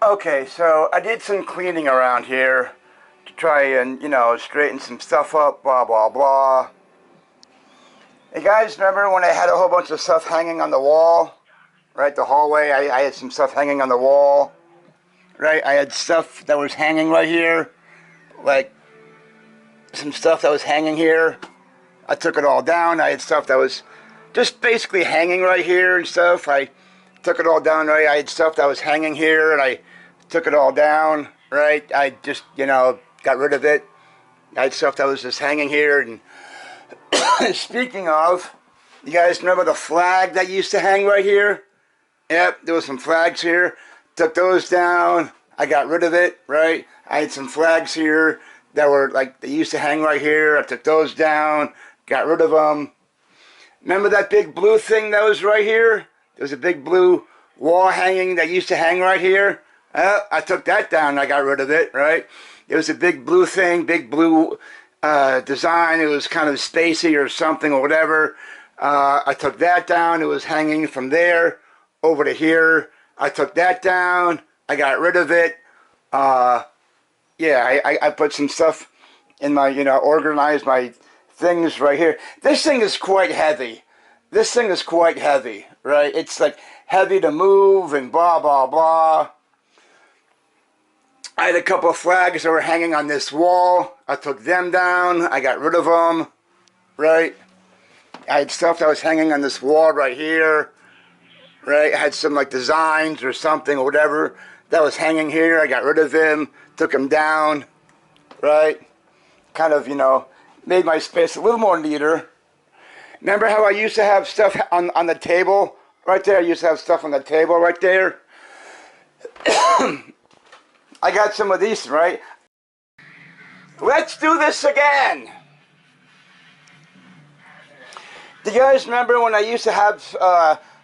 Okay, so I did some cleaning around here to try and, straighten some stuff up, blah, blah, blah. You guys remember when I had a whole bunch of stuff hanging on the wall? Right, the hallway, I had some stuff hanging on the wall. Right, I had stuff that was hanging right here. Like, some stuff that was hanging here. I took it all down. I had stuff that was just basically hanging right here and stuff. I took it all down, right? I had stuff that was hanging here, and I took it all down, right? I just, got rid of it. I had stuff that was just hanging here. And speaking of, you guys remember the flag that used to hang right here? Yep, there was some flags here. Took those down. I got rid of it, right? I had some flags here that were like, they used to hang right here. I took those down, got rid of them. Remember that big blue thing that was right here? There was a big blue wall hanging that used to hang right here. I took that down and I got rid of it, right? It was a big blue thing, big blue design. It was kind of spacey or something or whatever. I took that down. It was hanging from there over to here. I took that down. I got rid of it. Yeah, I put some stuff in my, organized my things right here. This thing is quite heavy. This thing is quite heavy, right? It's like heavy to move and blah, blah, blah. I had a couple of flags that were hanging on this wall. I took them down. I got rid of them, right? I had stuff that was hanging on this wall right here, right? I had some like designs or something or whatever that was hanging here. I got rid of them, took them down, right? Kind of, made my space a little more neater. Remember how I used to have stuff on the table right there? I used to have stuff on the table right there. I got some of these, right? Let's do this again. Do you guys remember when I used to have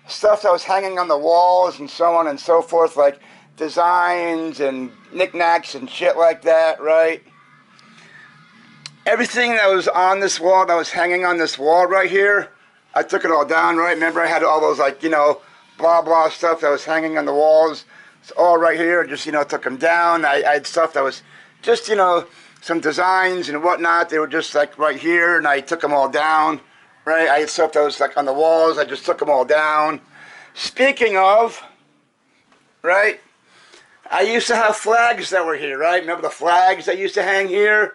stuff that was hanging on the walls and so on and so forth, like designs and knickknacks and shit like that, right? Everything that was on this wall, that was hanging on this wall right here, I took it all down, right? Remember I had all those, like, blah, blah stuff that was hanging on the walls. It's all right here. Just, took them down. I had stuff that was just, some designs and whatnot. They were just, like, right here, and I took them all down, right? I had stuff that was, like, on the walls. I just took them all down. Speaking of, right, I used to have flags that were here, right? Remember the flags that used to hang here?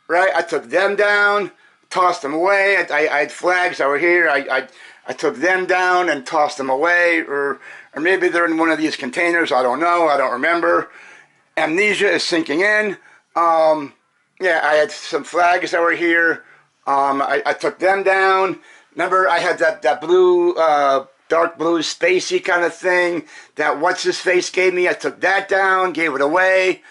Right, I took them down, tossed them away. I had flags that were here. I took them down and tossed them away, or maybe they're in one of these containers. I don't know. I don't remember. Amnesia is sinking in. Yeah, I had some flags that were here. I took them down. Remember, I had that blue, dark blue, spacey kind of thing that what's his face gave me. I took that down, gave it away.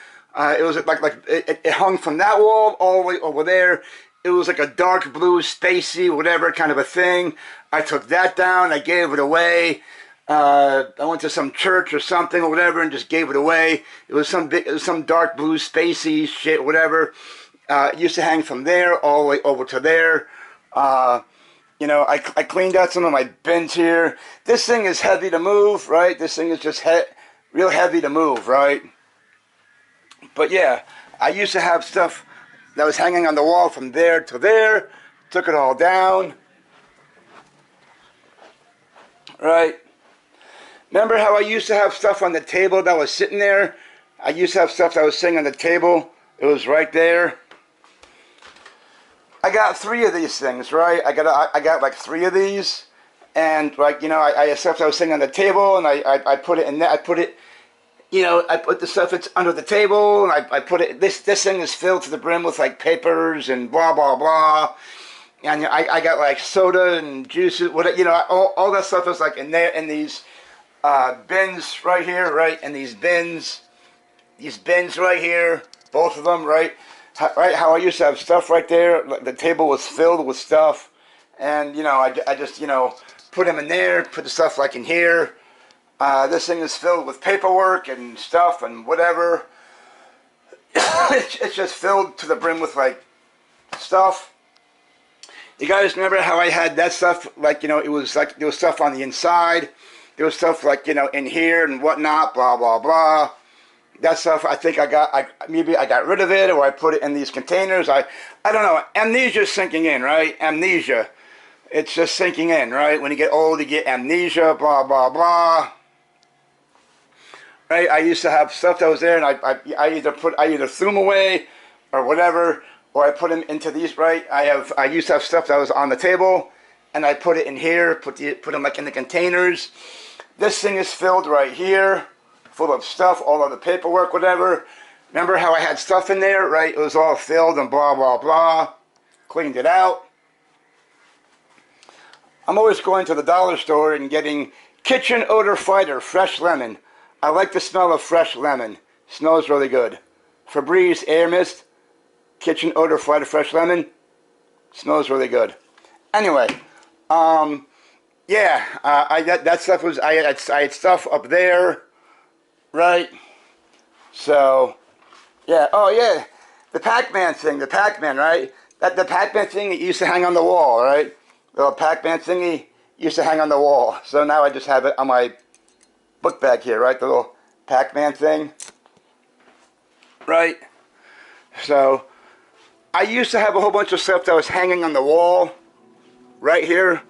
It was like it hung from that wall all the way over there. It was like a dark blue, spacey, whatever kind of a thing. I took that down. I gave it away. I went to some church or something or whatever and just gave it away. It was some dark blue, spacey shit, whatever. It used to hang from there all the way over to there. I cleaned out some of my bins here. This thing is heavy to move, right? This thing is just real heavy to move, right? But yeah, I used to have stuff that was hanging on the wall from there to there. Took it all down. Right? Remember how I used to have stuff on the table that was sitting there? I used to have stuff that was sitting on the table. It was right there. I got 3 of these things, right? I got like 3 of these. And like, I had stuff that was sitting on the table, and I put it in there. I put the stuff that's under the table, and I put it, this thing is filled to the brim with, like, papers and blah, blah, blah. And I got, like, soda and juices, all that stuff is, like, in there, in these bins right here, right? In these bins right here, both of them, right? Right, how I used to have stuff right there. The table was filled with stuff, and, I just, put them in there, put the stuff, like, in here. This thing is filled with paperwork and stuff and whatever. It's just filled to the brim with, like, stuff. You guys remember how I had that stuff, like, it was like, there was stuff on the inside. There was stuff like, in here and whatnot, blah, blah, blah. That stuff, I think maybe I got rid of it, or I put it in these containers. I don't know. Amnesia's sinking in, right? Amnesia. It's just sinking in, right? When you get old, you get amnesia, blah, blah, blah. Right? I used to have stuff that was there, and I either threw them away, or whatever, or I put them into these, right? I used to have stuff that was on the table, and I put it in here, put them like in the containers. This thing is filled right here, full of stuff, all of the paperwork, whatever. Remember how I had stuff in there, right? It was all filled and blah, blah, blah. Cleaned it out. I'm always going to the dollar store and getting Kitchen Odor Fighter Fresh Lemon. I like the smell of fresh lemon. Smells really good. Febreze Air Mist, Kitchen Odor Fighter Fresh Lemon. Smells really good. Anyway, yeah, that stuff was, I had stuff up there, right? So, yeah, oh yeah, the Pac-Man thing, the Pac-Man, right? The Pac-Man thing that used to hang on the wall, right? The little Pac-Man thingy used to hang on the wall. So now I just have it on my book bag here, right? The little Pac-Man thing, right? So, I used to have a whole bunch of stuff that was hanging on the wall, right here,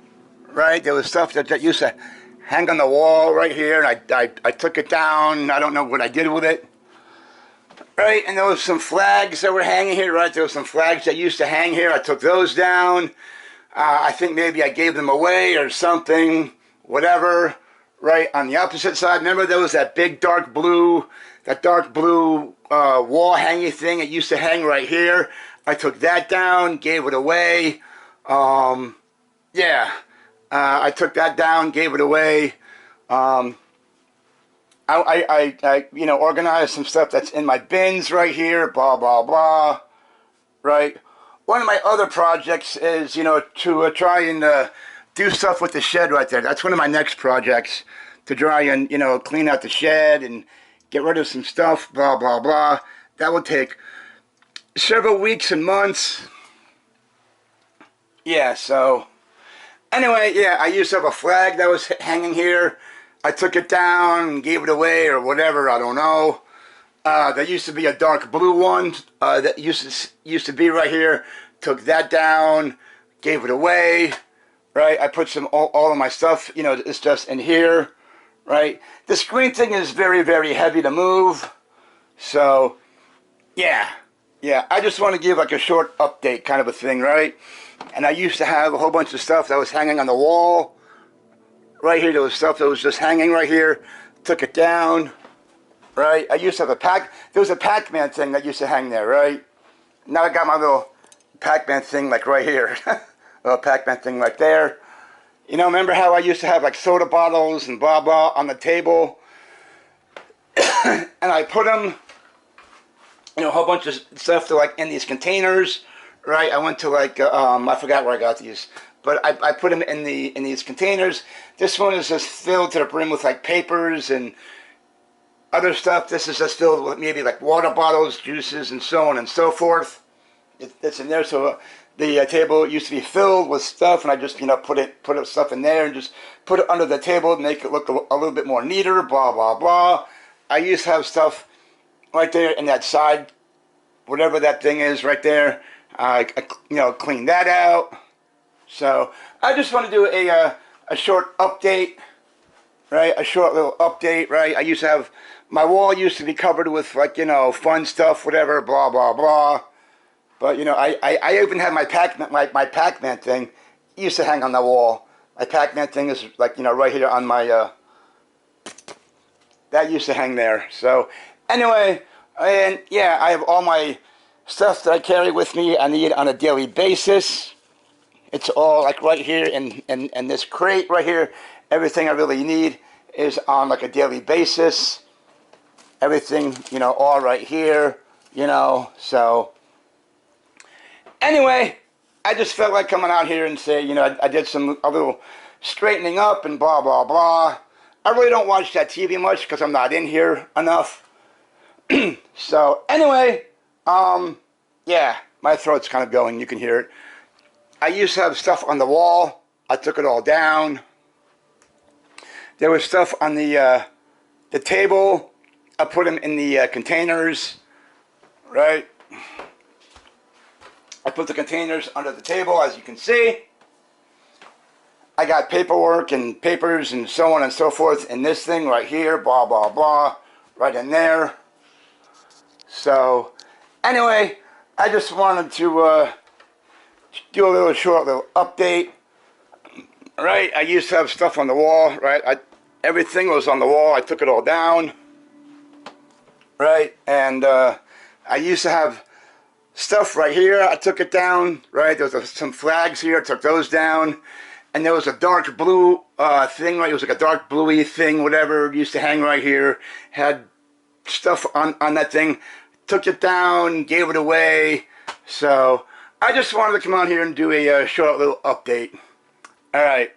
right? There was stuff that used to hang on the wall right here, and I took it down. I don't know what I did with it, right? And there was some flags that were hanging here, right? There was some flags that used to hang here. I took those down. I think maybe I gave them away or something, whatever, right? On the opposite side, remember there was that big dark blue wall hanging thing that used to hang right here. I took that down, gave it away. Yeah, I took that down, gave it away. I organized some stuff that's in my bins right here, blah, blah, blah, right? One of my other projects is, to try and do stuff with the shed right there. That's one of my next projects, to try and, clean out the shed and get rid of some stuff, blah, blah, blah. That will take several weeks and months. Yeah, so, anyway, yeah, I used to have a flag that was hanging here. I took it down and gave it away or whatever, I don't know. There used to be a dark blue one that used to be right here. Took that down, gave it away, right? I put all of my stuff, it's just in here, right? The screen thing is very, very heavy to move. So, yeah. I just want to give like a short update kind of a thing, right? And I used to have a whole bunch of stuff that was hanging on the wall. Right here, there was stuff that was just hanging right here. Took it down. Right? I used to have there was a Pac-Man thing that used to hang there, right? Now I got my little Pac-Man thing like right here. A little Pac-Man thing right there. Remember how I used to have like soda bottles and blah blah on the table? And I put them, a whole bunch of stuff to like in these containers, right? I went to like, I forgot where I got these. But I put them in these containers. This one is just filled to the brim with like papers and other stuff. This is just filled with maybe like water bottles, juices, and so on and so forth. It's in there. So the table used to be filled with stuff, and I just put stuff in there and just put it under the table to make it look a little bit more neater. Blah blah blah. I used to have stuff right there in that side, whatever that thing is right there. I clean that out. So I just want to do a short update. Right, a short little update, right? I used to have, my wall used to be covered with like, fun stuff, whatever, blah, blah, blah. But, I even had my Pac-Man thing used to hang on the wall. My Pac-Man thing is like, right here on my, that used to hang there. So, anyway, and yeah, I have all my stuff that I carry with me. I need on a daily basis. It's all like right here in this crate right here. Everything I really need is on like a daily basis. Everything, all right here, so. Anyway, I just felt like coming out here and say, I did a little straightening up and blah, blah, blah. I really don't watch that TV much because I'm not in here enough. So, anyway, yeah, my throat's kind of going, you can hear it. I used to have stuff on the wall. I took it all down. There was stuff on the table. I put them in the containers, right? I put the containers under the table, as you can see. I got paperwork and papers and so on and so forth in this thing right here, blah, blah, blah, right in there. So, anyway, I just wanted to do a little short little update. Right, I used to have stuff on the wall, right? Everything was on the wall. I took it all down, right? And I used to have stuff right here. I took it down, right? There was some flags here. I took those down. And there was a dark blue thing, right? It was like a dark bluey thing, whatever. It used to hang right here. Had stuff on that thing. Took it down, gave it away. So I just wanted to come on here and do a short little update. All right.